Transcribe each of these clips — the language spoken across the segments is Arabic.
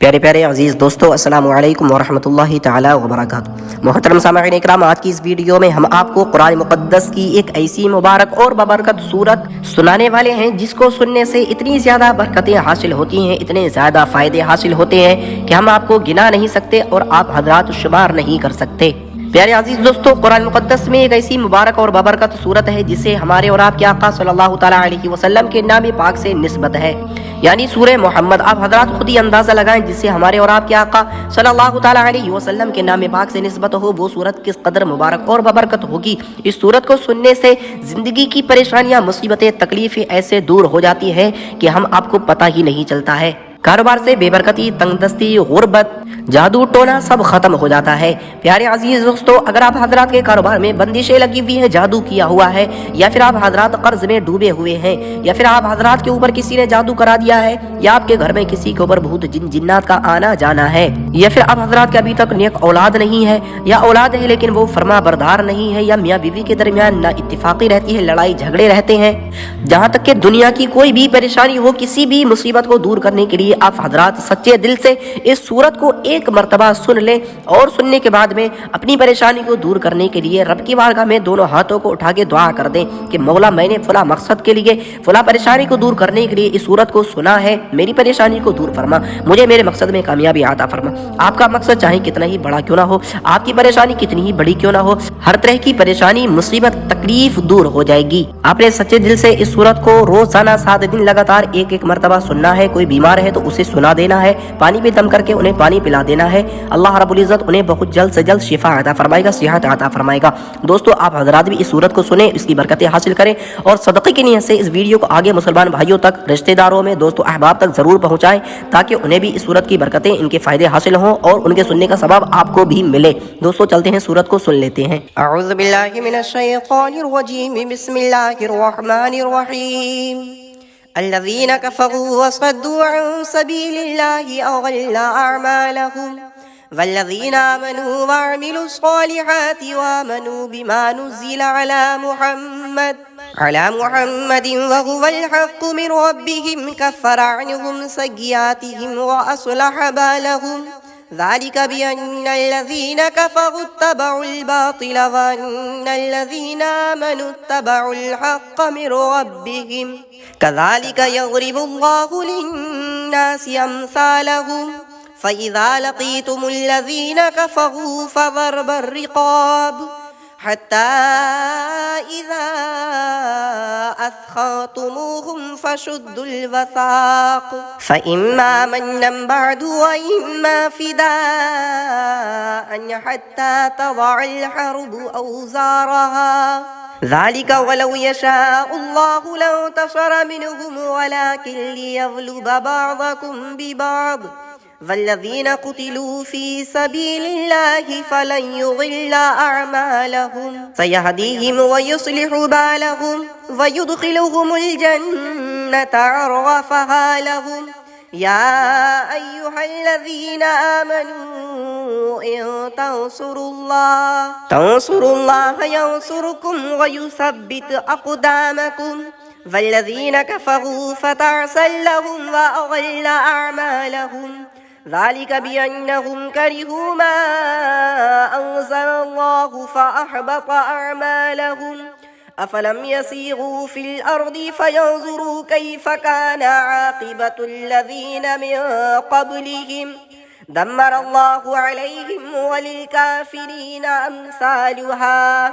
پیارے پیارے عزیز دوستو، السلام علیکم ورحمۃ اللہ تعالی وبرکاتہ۔ محترم سامعین اکرام، آج کی اس ویڈیو میں ہم آپ کو قرآن مقدس کی ایک ایسی مبارک اور بابرکت صورت سنانے والے ہیں جس کو سننے سے اتنی زیادہ برکتیں حاصل ہوتی ہیں، اتنے زیادہ فائدے حاصل ہوتے ہیں کہ ہم آپ کو گنا نہیں سکتے اور آپ حضرات شمار نہیں کر سکتے۔ پیارے عزیز دوستو، قرآن مقدس میں ایک ایسی مبارک اور بابرکت صورت ہے جسے ہمارے اور آپ کے آقا صلی اللہ تعالیٰ علیہ وسلم کے نام پاک سے نسبت ہے، یعنی سورہ محمد۔ آپ حضرات خود ہی اندازہ لگائیں جس سے ہمارے اور آپ کے آقا صلی اللہ تعالیٰ علیہ وسلم کے نام پاک سے نسبت ہو، وہ صورت کس قدر مبارک اور بابرکت ہوگی۔ اس صورت کو سننے سے زندگی کی پریشانیاں، مصیبتیں، تکلیفیں ایسے دور ہو جاتی ہیں کہ ہم آپ کو پتہ ہی نہیں چلتا ہے۔ کاروبار سے بے برکتی، تنگ دستی، غربت، جادو ٹونا سب ختم ہو جاتا ہے۔ پیارے عزیز دوستو، اگر آپ حضرات کے کاروبار میں بندشیں لگی ہوئی ہیں، جادو کیا ہوا ہے، یا پھر آپ حضرات قرض میں ڈوبے ہوئے ہیں، یا پھر آپ حضرات کے اوپر کسی نے جادو کرا دیا ہے، یا آپ کے گھر میں کسی کے اوپر بھوت جنات کا آنا جانا ہے، یا پھر آپ حضرات کے ابھی تک نیک اولاد نہیں ہے، یا اولاد ہے لیکن وہ فرما بردار نہیں ہے، یا میاں بیوی کے درمیان نا اتفاقی رہتی ہے، لڑائی جھگڑے رہتے ہیں، جہاں تک کہ دنیا کی کوئی بھی پریشانی ہو، کسی بھی مصیبت کو دور کرنے کے لیے آپ حضرات سچے دل سے اس صورت کو ایک مرتبہ سن لیں، اور سننے کے بعد میں اپنی پریشانی کو دور کرنے کے لیے رب کی بارگاہ میں دونوں ہاتھوں کو اٹھا کے دعا کر دیں کہ مولا، میں نے فلاں مقصد کے لیے، فلاں پریشانی کو دور کرنے کے لیے اس صورت کو سنا ہے، میری پریشانی کو دور فرما، مجھے میرے مقصد میں کامیابی عطا فرما۔ آپ کا مقصد چاہے کتنا ہی بڑا کیوں نہ ہو، آپ کی پریشانی کتنی ہی بڑی کیوں نہ ہو، ہر طرح کی پریشانی، مصیبت، تکلیف دور ہو جائے گی۔ آپ نے سچے دل سے اس صورت کو روزانہ 7 دن لگاتار ایک مرتبہ سننا ہے۔ کوئی بیمار ہے تو اسے سنا دینا ہے، پانی پہ دم کر کے انہیں پانی پلا دینا ہے۔ اللہ رب العزت انہیں بہت جلد سے جلد شفا عطا فرمائے گا، صحت عطا فرمائے گا۔ دوستو، آپ حضرات بھی اس صورت کو سنیں، اس کی برکتیں حاصل کریں، اور صدقے کی نیت سے اس ویڈیو کو آگے مسلمان بھائیوں تک، رشتہ داروں میں، دوستو احباب تک ضرور پہنچائیں تاکہ انہیں بھی اس صورت کی برکتیں، ان کے فائدے حاصل ہوں اور ان کے سننے کا ثواب آپ کو بھی ملے۔ دوستو چلتے ہیں، صورت کو سن لیتے ہیں۔ اعوذ باللہ من الشیطان الرجیم، بسم اللہ الرحمن الرحیم۔ الذين كفروا وصدوا عن سبيل الله أضل أعمالهم والذين آمنوا وعملوا الصالحات وآمنوا بما نزل على محمد وهو الحق من ربهم كفر عنهم سيئاتهم وأصلح بالهم ذلك بأن الذين كفروا اتبعوا الباطل وأن الذين آمنوا اتبعوا الحق من ربهم كذلك يضرب الله للناس أمثالهم فإذا لقيتم الذين كفروا فضرب الرقاب حتى إذا أثخنتموهم فشدوا الوثاق فإما منا بعد وإما فداء حتى تضع الحرب أوزارها ذلك ولو يشاء الله لانتصر منهم ولكن ليغلب بعضكم ببعض والذين قتلوا في سبيل الله فلن يضل أعمالهم سيهديهم ويصلح بالهم ويدخلهم الجنة عرفها لهم يا أيها الذين آمنوا إن تنصروا الله ينصركم ويثبت أقدامكم والذين كفروا فتعسا لهم وأضل أعمالهم ذلك بأنهم كرهوا ما أنزل الله فأحبط أعمالهم أفلم يسيروا في الأرض فينظروا كيف كان عاقبة الذين من قبلهم دمر الله عليهم وللكافرين أمثالها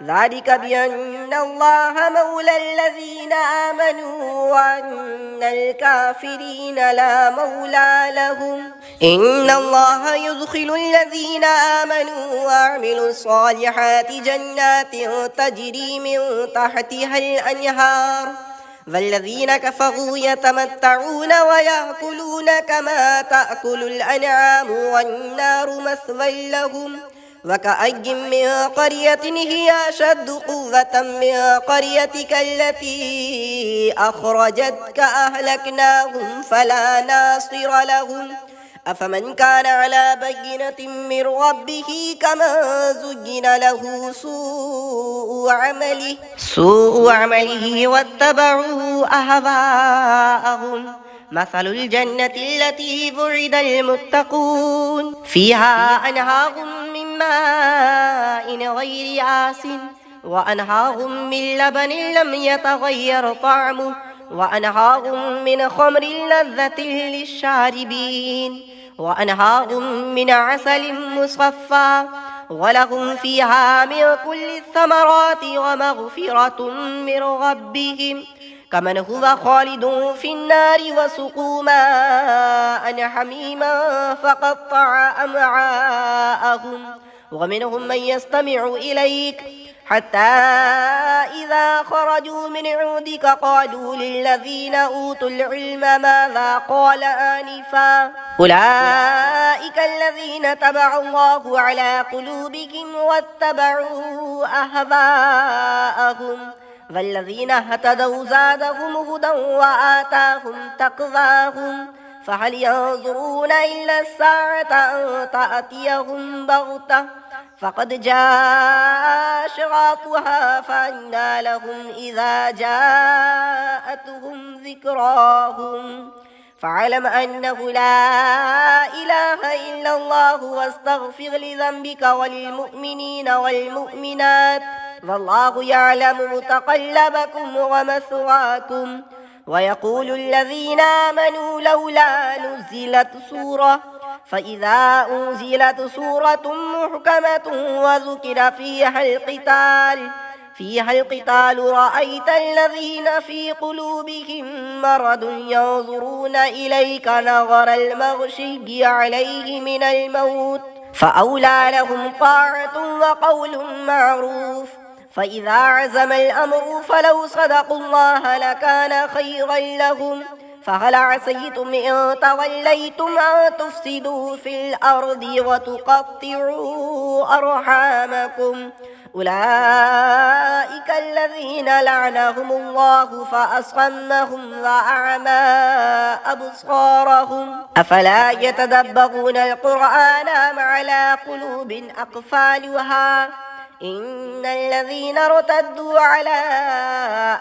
ذلك بأن الله مولى الذين آمنوا وأن الكافرين لا مولى لهم إن الله يدخل الذين آمنوا وعملوا الصالحات جنات تجري من تحتها الأنهار والذين كفروا يتمتعون ويأكلون كما تأكل الأنعام والنار مثوى لهم وكأي من قرية هي أشد قوة من قريتك التي أخرجتك أهلكناهم فلا ناصر لهم أفمن كان على بينة من ربه كمن زين له سوء عمله واتبعوا أهواءهم مثل الجنة التي وعد المتقون فيها أنهار من ماء غير آسن وأنهار من لبن لم يتغير طعمه وأنهار من خمر لذة للشاربين وأنهار من عسل مصفى ولهم فيها من كل الثمرات ومغفرة من ربهم كمن هو خالد في النار وسقوا ماء حميما فقطع أمعاءهم ومنهم من يستمع إليك حتى إذا خرجوا من عندك قالوا للذين أوتوا العلم ماذا قال آنفا أولئك الذين تبع الله على قلوبهم واتبعوا أهواءهم والذين اهتدوا زادهم هدى وآتاهم تقواهم فهل ينظرون إلا الساعة أن تأتيهم بغتة فقد جاء أشراطها فأنى لهم إذا جاءتهم ذكراهم فاعلم أنه لا إله إلا الله واستغفر لذنبك وللمؤمنين والمؤمنات والله يعلم متقلبكم ومثواكم ويقول الذين آمنوا لولا نزلت سورة فإذا أنزلت سورة محكمة وذكر فيها القتال رأيت الذين في قلوبهم مرض ينظرون إليك نظر المغشي عليه من الموت فأولى لهم طاعة وقول معروف فإذا عزم الأمر فلو صدقوا الله لكان خيرا لهم فهل عسيتم إن توليتم أن تفسدوا في الأرض وتقطعوا أرحامكم أولئك الذين لعنهم الله فأصمهم وأعمى أبصارهم أفلا يتدبرون القرآن أم على قلوب أقفالها إن الذين ارتدوا على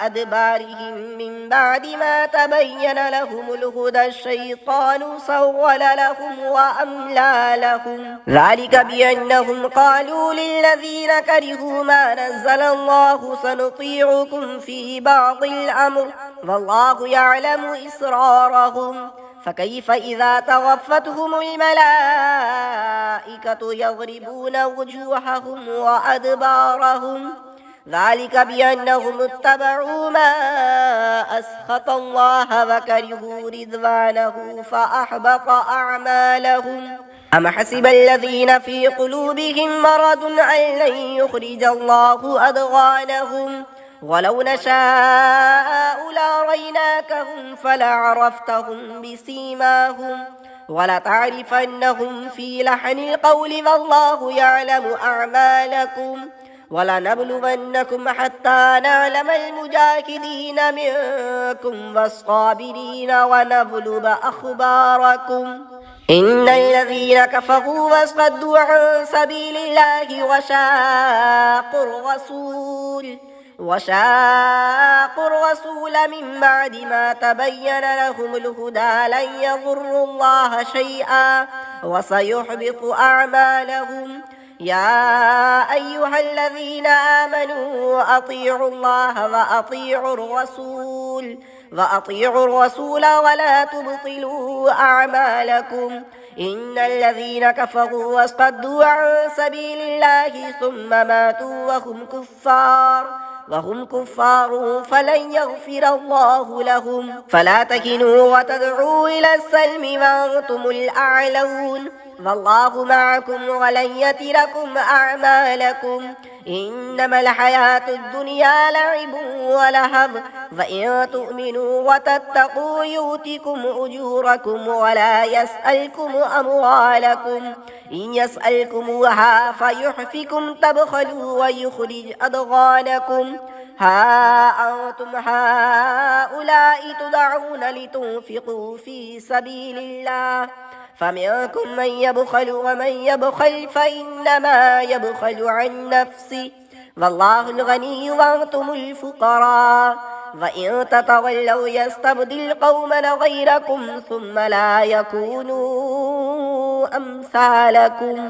أدبارهم من بعد ما تبين لهم الهدى الشيطان سول لهم وأملى لهم ذلك بأنهم قالوا للذين كرهوا ما نزل الله سنطيعكم في بعض الأمر والله يعلم إسرارهم فكيف إذا توفتهم الملائكة يضربون وجوههم وأدبارهم ذلك بأنهم اتبعوا ما أسخط الله وكرهوا رضوانه فأحبط أعمالهم أم حسب الذين في قلوبهم مرض أن لن يخرج الله أضغانهم ولو نشاء لأريناكهم فلعرفتهم بسيماهم ولتعرفنهم في لحن القول والله يعلم أعمالكم ولنبلونكم حتى نعلم المجاهدين منكم والصابرين ونبلو أخباركم إن الذين كفروا وصدوا عن سبيل الله وشاقوا الرسول من بعد ما تبين لهم الهدى لن يضروا الله شيئا وسيحبط أعمالهم يا أيها الذين آمنوا أطيعوا الله وأطيعوا الرسول ولا تبطلوا أعمالكم إن الذين كفروا وصدوا عن سبيل الله ثم ماتوا وهم كفار فلن يغفر الله لهم فلا تكنوا وتدعوا إلى السلم وأنتم الأعلون والله معكم ولن يتركم أعمالكم إنما الحياة الدنيا لعب ولهو وإن تؤمنوا وتتقوا يؤتكم أجوركم ولا يسألكم أموالكم إن يسألكموها فيحفكم تبخلوا ويخرج أضغانكم ها أنتم هؤلاء تدعون لتنفقوا في سبيل الله فمنكم من يبخل ومن يبخل فإنما يبخل عن نفسه والله الغني وأنتم الفقراء वइन ततवल्लौ यस्तब्दिल कौमन गैरकुम सुम्मा ला यकूनू अम्सालकुम।